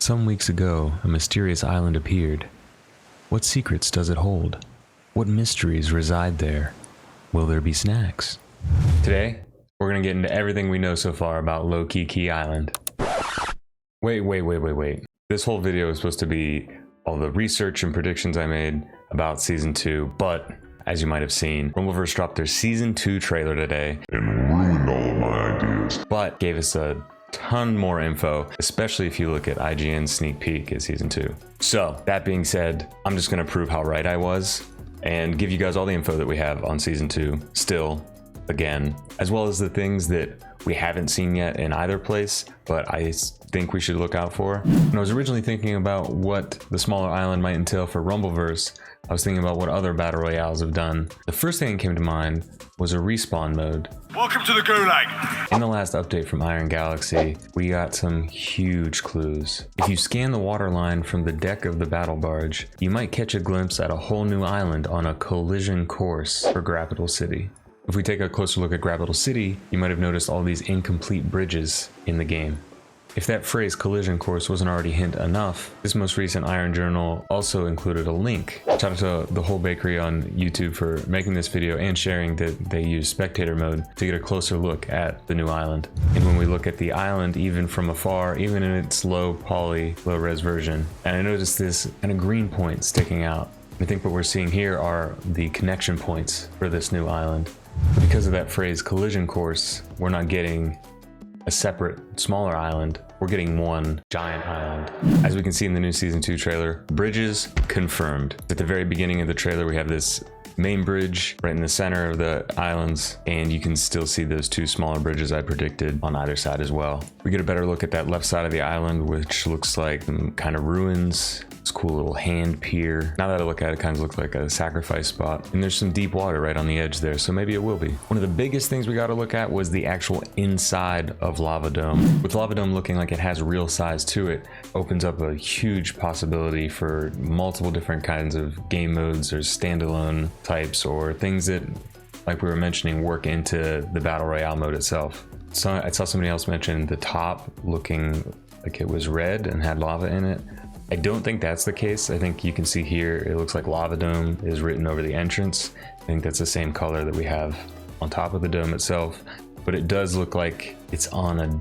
Some weeks ago, a mysterious island appeared. What secrets does it hold? What mysteries reside there? Will there be snacks? Today, we're gonna get into everything we know so far about Low-Key Key Island. Wait. This whole video is supposed to be all the research and predictions I made about Season 2, but as you might have seen, Rumbleverse dropped their Season 2 trailer today and ruined all of my ideas, but gave us a ton more info, especially if you look at IGN's sneak peek at Season 2. So, that being said, I'm just gonna prove how right I was and give you guys all the info that we have on Season 2 still, again, as well as the things that we haven't seen yet in either place, but I think we should look out for. When I was originally thinking about what the smaller island might entail for Rumbleverse, I was thinking about what other battle royales have done. The first thing that came to mind was a respawn mode. Welcome to the Gulag! In the last update from Iron Galaxy, we got some huge clues. If you scan the waterline from the deck of the battle barge, you might catch a glimpse at a whole new island on a collision course for Grappital City. If we take a closer look at Grappital City, you might have noticed all these incomplete bridges in the game. If that phrase collision course wasn't already hint enough, this most recent Iron Journal also included a link. Shout out to the whole bakery on YouTube for making this video and sharing that they use spectator mode to get a closer look at the new island. And when we look at the island, even from afar, even in its low poly, low res version, and I noticed this kind of green point sticking out. I think what we're seeing here are the connection points for this new island. But because of that phrase collision course, we're not getting a separate, smaller island. We're getting one giant island. As we can see in the new Season 2 trailer, bridges confirmed. At the very beginning of the trailer, we have this main bridge right in the center of the islands, and you can still see those two smaller bridges I predicted on either side as well. We get a better look at that left side of the island, which looks like kind of ruins. This cool little hand pier. Now that I look at it, it kind of looks like a sacrifice spot. And there's some deep water right on the edge there, so maybe it will be. One of the biggest things we got to look at was the actual inside of Lava Dome. With Lava Dome looking like it has real size to it, opens up a huge possibility for multiple different kinds of game modes or standalone types or things that, like we were mentioning, work into the Battle Royale mode itself. So I saw somebody else mention the top looking like it was red and had lava in it. I don't think that's the case. I think you can see here, it looks like Lava Dome is written over the entrance. I think that's the same color that we have on top of the dome itself, but it does look like it's on a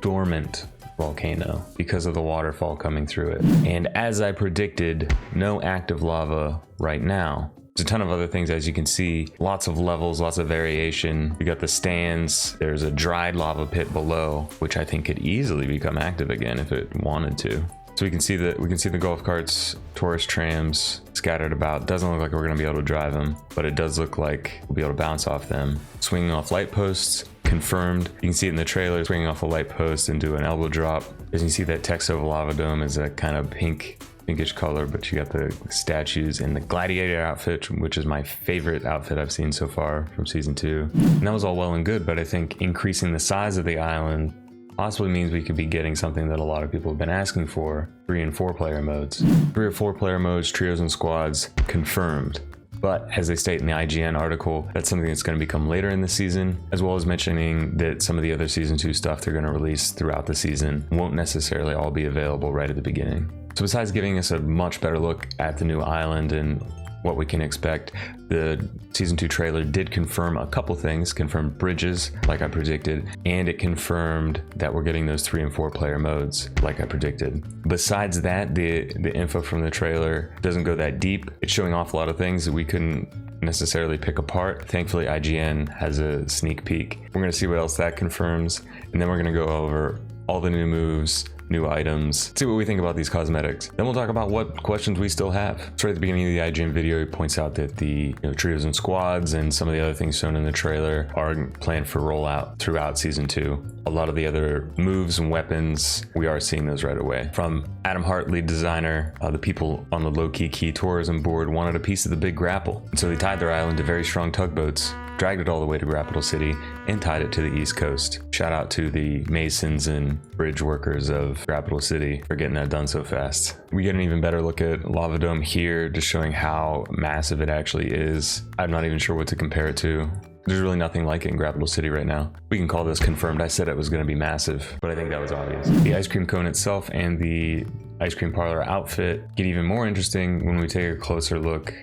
dormant volcano because of the waterfall coming through it. And as I predicted, no active lava right now. There's a ton of other things, as you can see, lots of levels, lots of variation. We got the stands, there's a dried lava pit below, which I think could easily become active again if it wanted to. So we can see the golf carts, tourist trams scattered about. Doesn't look like we're gonna be able to drive them, but it does look like we'll be able to bounce off them. Swinging off light posts, confirmed. You can see it in the trailer, swinging off a light post and do an elbow drop. As you see, that text over Lava Dome is a kind of pinkish color, but you got the statues in the gladiator outfit, which is my favorite outfit I've seen so far from Season 2. And that was all well and good, but I think increasing the size of the island possibly means we could be getting something that a lot of people have been asking for, 3 and 4 player modes. 3 or 4 player modes, trios and squads, confirmed. But as they state in the IGN article, that's something that's going to become later in the season, as well as mentioning that some of the other Season 2 stuff they're going to release throughout the season won't necessarily all be available right at the beginning. So besides giving us a much better look at the new island and what we can expect, the Season 2 trailer did confirm a couple things. Confirmed bridges, like I predicted, and it confirmed that we're getting those 3 and 4 player modes, like I predicted. Besides that, the info from the trailer doesn't go that deep. It's showing off a lot of things that we couldn't necessarily pick apart. Thankfully, IGN has a sneak peek. We're gonna see what else that confirms, and then we're gonna go over all the new moves, new items, see what we think about these cosmetics. Then we'll talk about what questions we still have. So right at the beginning of the IGN video, he points out that the trios and squads and some of the other things shown in the trailer are planned for rollout throughout Season 2. A lot of the other moves and weapons, we are seeing those right away. From Adam Hart, lead designer, the people on the Low-Key Key tourism board wanted a piece of the big grapple. And so they tied their island to very strong tugboats, dragged it all the way to Grappital City, and tied it to the East Coast. Shout out to the masons and bridge workers of Grappital City for getting that done so fast. We get an even better look at Lava Dome here, just showing how massive it actually is. I'm not even sure what to compare it to. There's really nothing like it in Grappital City right now. We can call this confirmed. I said it was going to be massive, but I think that was obvious. The ice cream cone itself and the ice cream parlor outfit get even more interesting when we take a closer look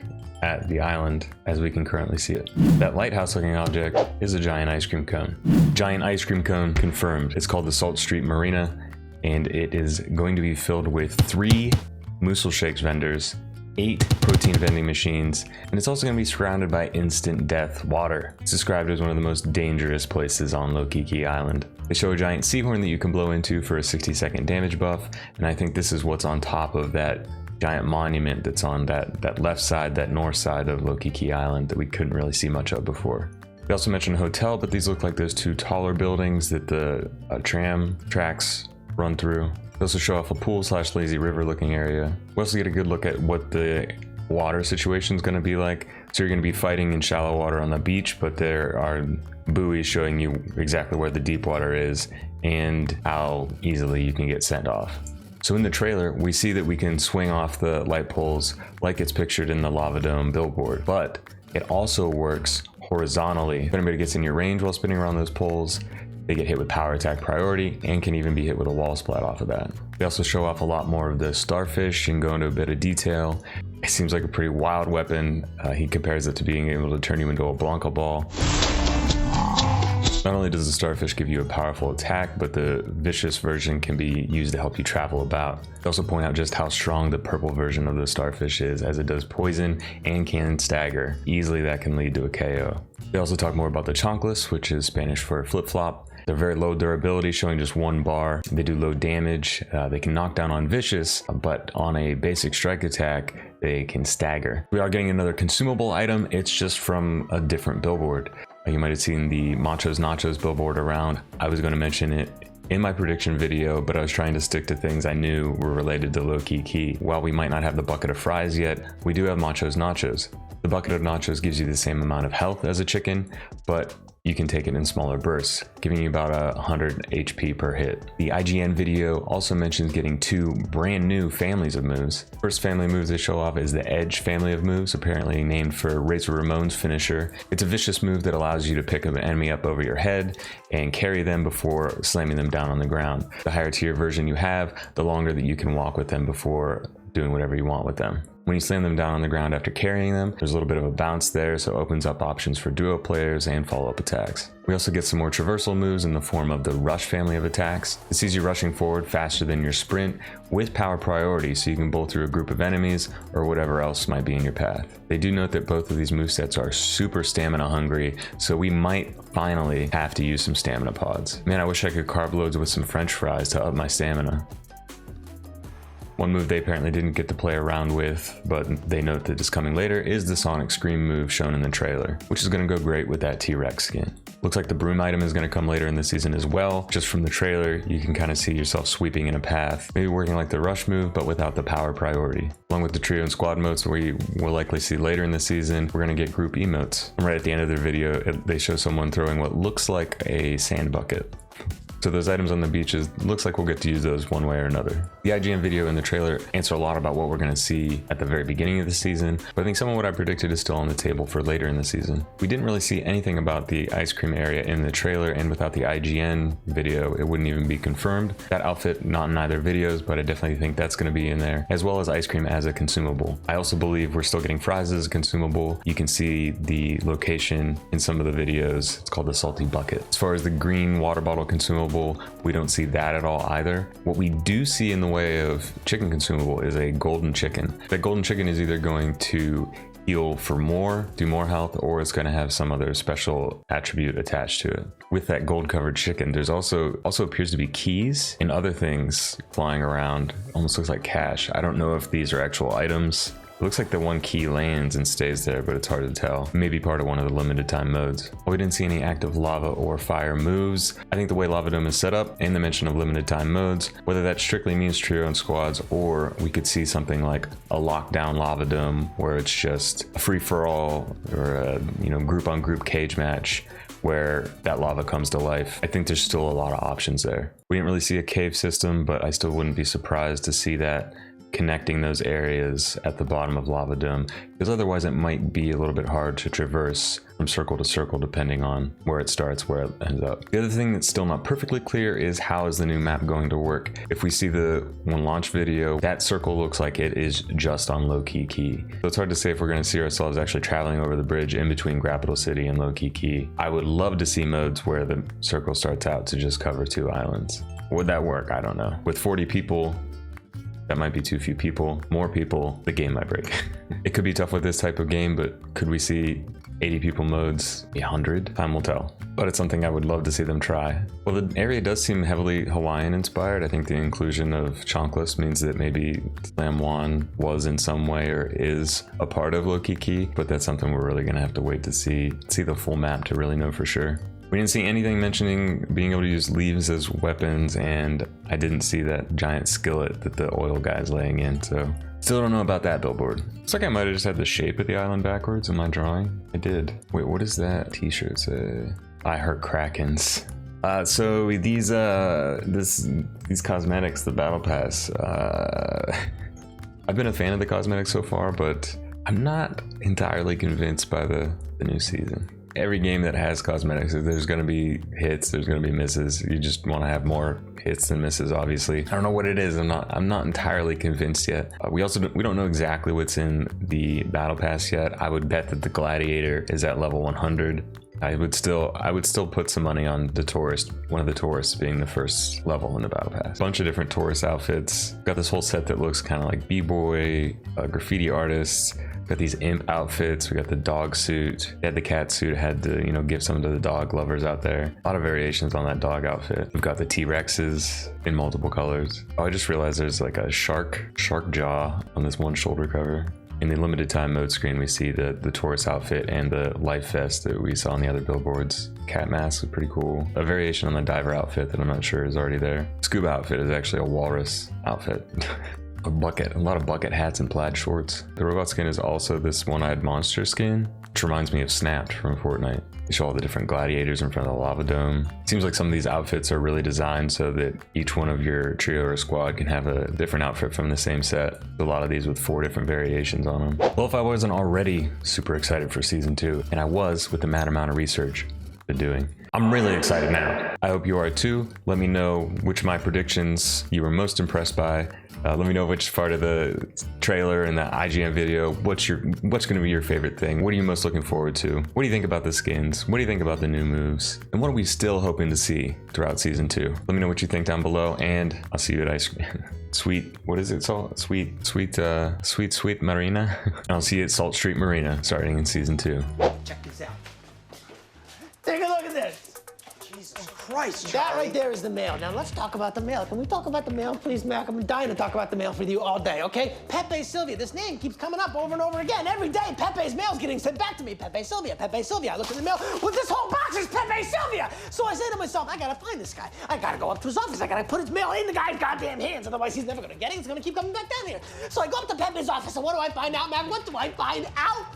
at the island as we can currently see it. That lighthouse looking object is a giant ice cream cone. Giant ice cream cone confirmed. It's called the Salt Street Marina, and it is going to be filled with 3 Mussel Shakes vendors, 8 protein vending machines, and it's also going to be surrounded by instant death water. It's described as one of the most dangerous places on Lokiki Island. They show a giant seahorn that you can blow into for a 60-second damage buff, and I think this is what's on top of that giant monument that's on that left side, that north side of Lokiki Island that we couldn't really see much of before. We also mentioned a hotel, but these look like those 2 taller buildings that the tram tracks run through. They also show off a pool/lazy river looking area. We also get a good look at what the water situation is going to be like. So you're going to be fighting in shallow water on the beach, but there are buoys showing you exactly where the deep water is and how easily you can get sent off. So in the trailer, we see that we can swing off the light poles like it's pictured in the Lava Dome billboard, but it also works horizontally. If anybody gets in your range while spinning around those poles, they get hit with power attack priority and can even be hit with a wall splat off of that. They also show off a lot more of the starfish and go into a bit of detail. It seems like a pretty wild weapon. He compares it to being able to turn you into a Blanca ball. Not only does the starfish give you a powerful attack, but the vicious version can be used to help you travel about. They also point out just how strong the purple version of the starfish is, as it does poison and can stagger. Easily that can lead to a KO. They also talk more about the chanclas, which is Spanish for flip-flop. They're very low durability, showing just 1 bar. They do low damage. They can knock down on vicious, but on a basic strike attack, they can stagger. We are getting another consumable item. It's just from a different billboard. You might have seen the Machos Nachos billboard around. I was going to mention it in my prediction video, but I was trying to stick to things I knew were related to Lokiki. While we might not have the bucket of fries yet, we do have Machos Nachos. The bucket of nachos gives you the same amount of health as a chicken, but you can take it in smaller bursts, giving you about 100 HP per hit. The IGN video also mentions getting 2 brand new families of moves. First family of moves they show off is the Edge family of moves, apparently named for Razor Ramon's finisher. It's a vicious move that allows you to pick an enemy up over your head and carry them before slamming them down on the ground. The higher tier version you have, the longer that you can walk with them before doing whatever you want with them. When you slam them down on the ground after carrying them, there's a little bit of a bounce there, so it opens up options for duo players and follow-up attacks. We also get some more traversal moves in the form of the Rush family of attacks. It sees you rushing forward faster than your sprint with power priority, so you can bolt through a group of enemies or whatever else might be in your path. They do note that both of these movesets are super stamina hungry, so we might finally have to use some stamina pods. Man, I wish I could carb loads with some french fries to up my stamina. One move they apparently didn't get to play around with, but they note that is coming later, is the Sonic Scream move shown in the trailer, which is going to go great with that T-Rex skin. Looks like the broom item is going to come later in the season as well. Just from the trailer, you can kind of see yourself sweeping in a path, maybe working like the rush move, but without the power priority. Along with the trio and squad modes we will likely see later in the season, we're going to get group emotes. And right at the end of the video, they show someone throwing what looks like a sand bucket. So those items on the beaches, looks like we'll get to use those one way or another. The IGN video and the trailer answer a lot about what we're going to see at the very beginning of the season, but I think some of what I predicted is still on the table for later in the season. We didn't really see anything about the ice cream area in the trailer, and without the IGN video, it wouldn't even be confirmed. That outfit, not in either videos, but I definitely think that's going to be in there, as well as ice cream as a consumable. I also believe we're still getting fries as a consumable. You can see the location in some of the videos. It's called the Salty Bucket. As far as the green water bottle consumable, we don't see that at all either. What we do see in the way of chicken consumable is a golden chicken. That golden chicken is either going to heal for more, do more health, or it's going to have some other special attribute attached to it. With that gold covered chicken, there's also appears to be keys and other things flying around. Almost looks like cash. I don't know if these are actual items. It looks like the one key lands and stays there, but it's hard to tell. Maybe part of one of the limited time modes. We didn't see any active lava or fire moves. I think the way Lava Dome is set up and the mention of limited time modes, whether that strictly means trio and squads, or we could see something like a lockdown Lava Dome where it's just a free for all or a group on group cage match where that lava comes to life. I think there's still a lot of options there. We didn't really see a cave system, but I still wouldn't be surprised to see that connecting those areas at the bottom of Lava Dome, because otherwise it might be a little bit hard to traverse from circle to circle depending on where it starts, where it ends up. The other thing that's still not perfectly clear is how is the new map going to work. If we see the one launch video, that circle looks like it is just on Low-Key Key. So it's hard to say if we're going to see ourselves actually traveling over the bridge in between Grappital City and Low-Key Key. I would love to see modes where the circle starts out to just cover 2 islands. Would that work? I don't know. With 40 people, that might be too few people. More people, the game might break. It could be tough with this type of game, but could we see 80 people modes, 100? Time will tell. But it's something I would love to see them try. Well, the area does seem heavily Hawaiian inspired. I think the inclusion of Chonkless means that maybe Slam One was in some way or is a part of Low-Key Key, but that's something we're really gonna have to wait to see the full map to really know for sure. We didn't see anything mentioning being able to use leaves as weapons, and I didn't see that giant skillet that the oil guy's laying in, so still don't know about that billboard. Looks like I might have just had the shape of the island backwards in my drawing. I did. Wait, what does that t-shirt say? I heard Krakens. So these cosmetics, the battle pass, I've been a fan of the cosmetics so far, but I'm not entirely convinced by the new season. Every game that has cosmetics, there's going to be hits, there's going to be misses. You just want to have more hits than misses, obviously. I don't know what it is. I'm not entirely convinced yet. We don't know exactly what's in the battle pass yet. I would bet that the gladiator is at level 100. I would still put some money on the tourist, one of the tourists being the first level in the battle pass. Bunch of different tourist outfits. Got this whole set that looks kind of like b-boy, graffiti artists. Got these imp outfits. We got the dog suit. They had the cat suit. Had to, give some to the dog lovers out there. A lot of variations on that dog outfit. We've got the T-Rexes in multiple colors. Oh, I just realized there's like a shark jaw on this one shoulder cover. In the limited time mode screen, we see the tourist outfit and the life vest that we saw on the other billboards. Cat mask is pretty cool. A variation on the diver outfit that I'm not sure is already there. Scuba outfit is actually a walrus outfit. A lot of bucket hats and plaid shorts. The robot skin is also this one-eyed monster skin, which reminds me of Snapped from Fortnite. They show all the different gladiators in front of the lava dome. It seems like some of these outfits are really designed so that each one of your trio or squad can have a different outfit from the same set. A lot of these with 4 different variations on them. Well, if I wasn't already super excited for season 2, and I was with the mad amount of research I've been doing, I'm really excited now. I hope you are too. Let me know which of my predictions you were most impressed by. Let me know which part of the trailer and the IGN video, what's going to be your favorite thing? What are you most looking forward to? What do you think about the skins? What do you think about the new moves? And what are we still hoping to see throughout season 2? Let me know what you think down below, and I'll see you at Ice Cream. What is it? Sweet Marina. And I'll see you at Salt Street Marina starting in season 2. Check this out. Take a look at this. Jesus Christ, Charlie. That right there is the mail. Now let's talk about the mail. Can we talk about the mail, please, Mac? I'm dying to talk about the mail with you all day, okay? Pepe Sylvia. This name keeps coming up over and over again. Every day, Pepe's mail's getting sent back to me. Pepe Sylvia, Pepe Sylvia. I look in the mail. Well, this whole box is Pepe Sylvia. So I say to myself, I gotta find this guy. I gotta go up to his office. I gotta put his mail in the guy's goddamn hands. Otherwise, he's never gonna get it. He's gonna keep coming back down here. So I go up to Pepe's office, and what do I find out, Mac? What do I find out?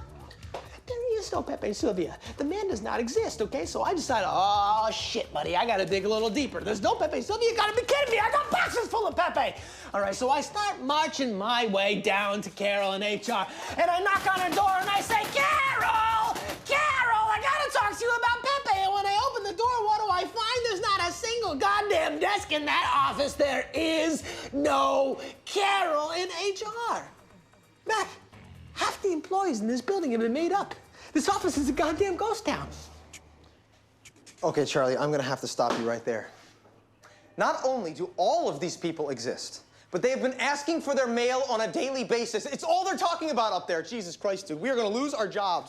There is no Pepe Sylvia. The man does not exist, okay? So I decided, oh, shit, buddy, I gotta dig a little deeper. There's no Pepe Sylvia. You gotta be kidding me. I got boxes full of Pepe. All right, so I start marching my way down to Carol in HR, and I knock on her door, and I say, Carol, I gotta talk to you about Pepe. And when I open the door, what do I find? There's not a single goddamn desk in that office. There is no Carol in HR. Mac, half the employees in this building have been made up. This office is a goddamn ghost town. Okay, Charlie, I'm gonna have to stop you right there. Not only do all of these people exist, but they have been asking for their mail on a daily basis. It's all they're talking about up there. Jesus Christ, dude, we are gonna lose our jobs.